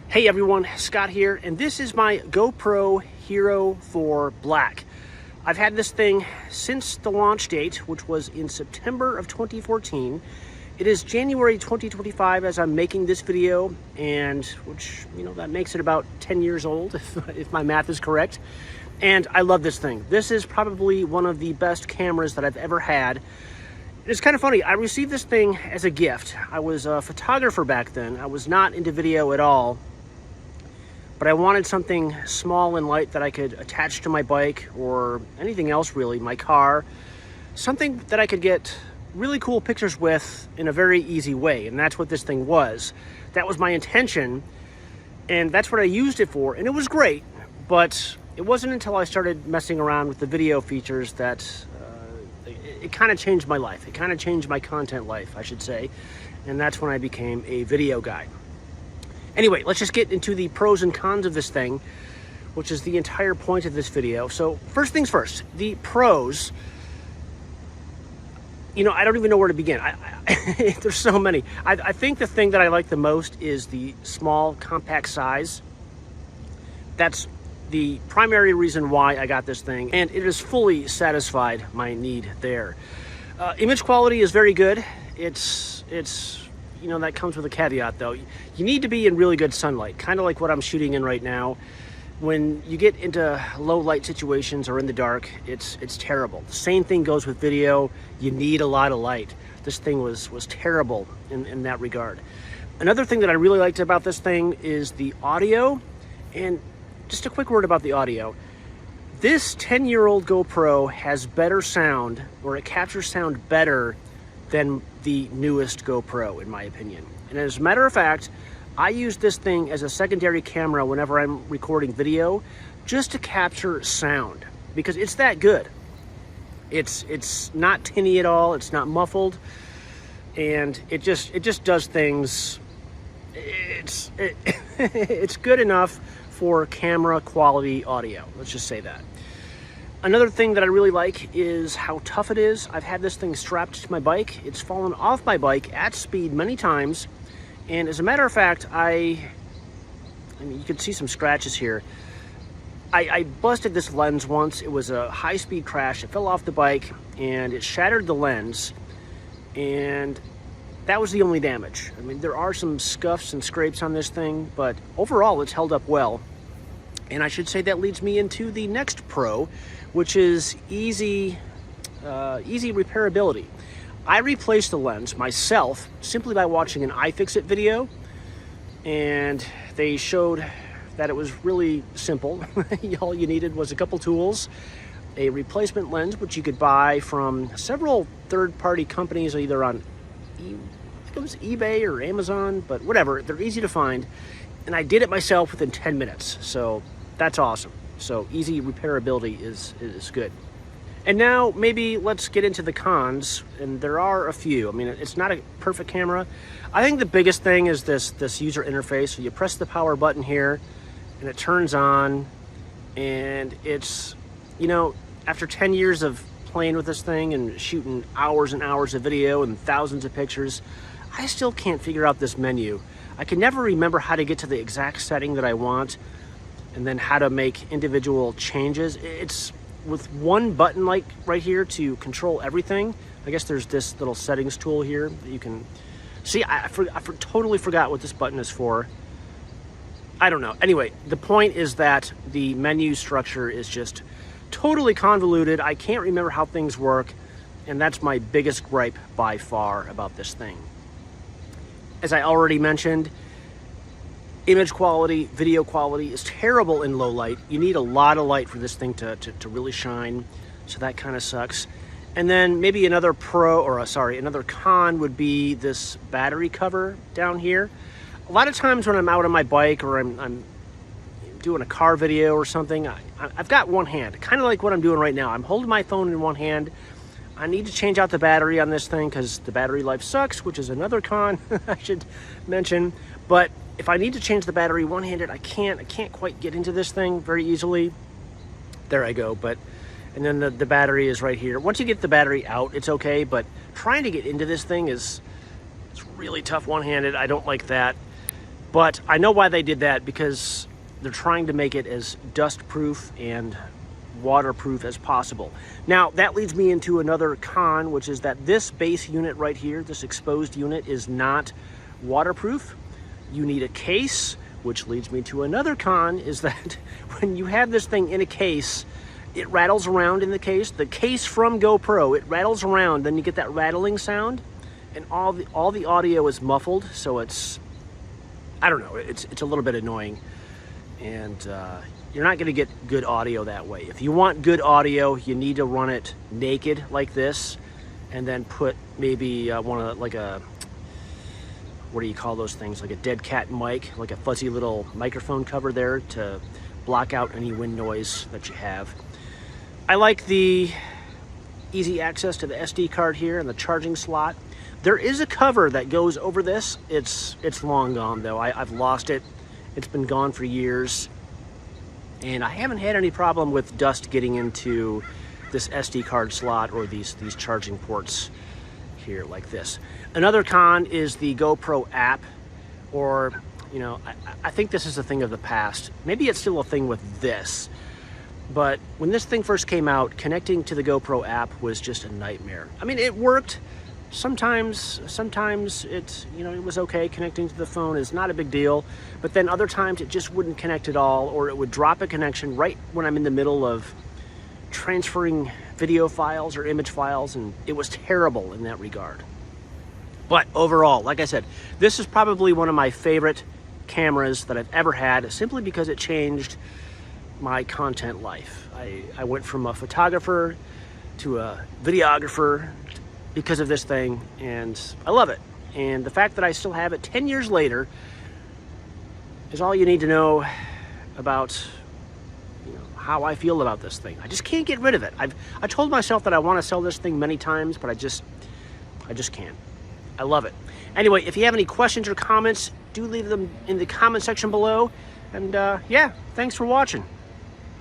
Hey everyone, Scott here, and this is my GoPro Hero 4 Black. I've had this thing since the launch date, which was in September of 2014. It is January 2025 as I'm making this video, and which, that makes it about 10 years old, if my math is correct. And I love this thing. This is probably one of the best cameras that I've ever had. It's kind of funny, I received this thing as a gift. I was a photographer back then. I was not into video at all, but I wanted something small and light that I could attach to my bike or anything else really, my car. Something that I could get really cool pictures with in a very easy way, and that's what this thing was. That was my intention, and that's what I used it for, and it was great, but it wasn't until I started messing around with the video features that it kind of changed my life. It kind of changed my content life, I should say, and that's when I became a video guy. Anyway, let's just get into the pros and cons of this thing, which is the entire point of this video. So first things first, the pros. I don't even know where to begin. There's so many. I think the thing that I like the most is the small, compact size. That's the primary reason why I got this thing, and it has fully satisfied my need there. Image quality is very good. It's that comes with a caveat though. You need to be in really good sunlight, kind of like what I'm shooting in right now. When you get into low light situations or in the dark, it's terrible. The same thing goes with video. You need a lot of light. This thing was terrible in that regard. Another thing that I really liked about this thing is the audio. And just a quick word about the audio. This 10-year-old GoPro has better sound, or it captures sound better than the newest GoPro, in my opinion. And as a matter of fact, I use this thing as a secondary camera whenever I'm recording video, just to capture sound, because it's that good. It's not tinny at all, it's not muffled, and it just does things. It's good enough for camera quality audio, let's just say that. Another thing that I really like is how tough it is. I've had this thing strapped to my bike. It's fallen off my bike at speed many times. And as a matter of fact, I mean, you can see some scratches here. I busted this lens once. It was a high-speed crash. It fell off the bike and it shattered the lens. And that was the only damage. I mean, there are some scuffs and scrapes on this thing, but overall it's held up well. And I should say that leads me into the next pro, which is easy repairability. I replaced the lens myself simply by watching an iFixit video, and they showed that it was really simple. All you needed was a couple tools, a replacement lens, which you could buy from several third-party companies, either on it was eBay or Amazon, but whatever, they're easy to find. And I did it myself within 10 minutes, so that's awesome. So easy repairability is good. And now maybe let's get into the cons, and there are a few. I mean, it's not a perfect camera. I think the biggest thing is this user interface. So you press the power button here, and it turns on, and it's, after 10 years of playing with this thing and shooting hours and hours of video and thousands of pictures, I still can't figure out this menu. I can never remember how to get to the exact setting that I want, and then how to make individual changes. It's with one button, like right here, to control everything. I guess there's this little settings tool here that you can see. I totally forgot what this button is for. I don't know. Anyway, the point is that the menu structure is just totally convoluted. I can't remember how things work, and that's my biggest gripe by far about this thing. As I already mentioned, image quality, video quality is terrible in low light. You need a lot of light for this thing to really shine, so that kind of sucks. And then maybe another another con would be this battery cover down here. A lot of times when I'm out on my bike or I'm doing a car video or something, I've got one hand, kind of like what I'm doing right now. I'm holding my phone in one hand. I need to change out the battery on this thing because the battery life sucks, which is another con I should mention. But if I need to change the battery one-handed, I can't quite get into this thing very easily. There I go. And then the battery is right here. Once you get the battery out, it's okay, but trying to get into this thing it's really tough one-handed. I don't like that. But I know why they did that, because they're trying to make it as dust-proof and waterproof as possible. Now, that leads me into another con, which is that this base unit right here, this exposed unit, is not waterproof. You need a case, which leads me to another con, is that when you have this thing in a case, it rattles around in the case. The case from GoPro, it rattles around, then you get that rattling sound, and all the audio is muffled, so it's, I don't know, it's a little bit annoying. And you're not going to get good audio that way. If you want good audio, you need to run it naked like this, and then put maybe like a, what do you call those things? Like a dead cat mic, like a fuzzy little microphone cover there to block out any wind noise that you have. I like the easy access to the SD card here and the charging slot. There is a cover that goes over this. It's long gone though. I've lost it. It's been gone for years. And I haven't had any problem with dust getting into this SD card slot or these charging ports here like this. Another con is the GoPro app, or, you know, I think this is a thing of the past. Maybe it's still a thing with this. But when this thing first came out, connecting to the GoPro app was just a nightmare. I mean, it worked. Sometimes it's, you know, it was okay. Connecting to the phone is not a big deal, but then other times it just wouldn't connect at all, or it would drop a connection right when I'm in the middle of transferring video files or image files, and it was terrible in that regard. But overall, like I said, this is probably one of my favorite cameras that I've ever had, simply because it changed my content life. I went from a photographer to a videographer because of this thing, and I love it. And the fact that I still have it 10 years later is all you need to know about, you know, how I feel about this thing. I just can't get rid of it. I told myself that I want to sell this thing many times, but I just can't. I love it. Anyway, if you have any questions or comments, do leave them in the comment section below. And yeah, thanks for watching.